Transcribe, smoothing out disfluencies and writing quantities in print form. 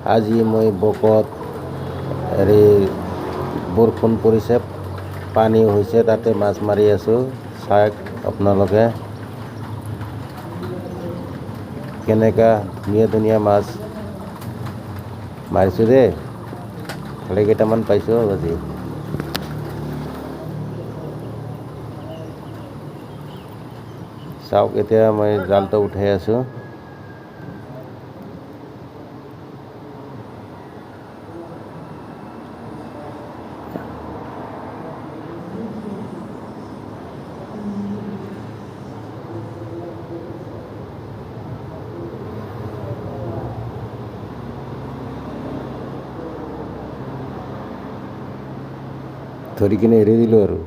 আজি মই বকত হেৰি বৰষুণ পৰিছে, পানী হৈছে, তাতে মাছ মাৰি আছোঁ। চাওক আপোনালোকে কেনেকা ধুনীয়া ধুনীয়া মাছ মাৰিছোঁ দেই। ভালেকেইটামান পাইছোঁ আজি। চাওক এতিয়া মই জালটো উঠাই আছোঁ। ধৰি কিনে এৰি দিলোঁ আৰু।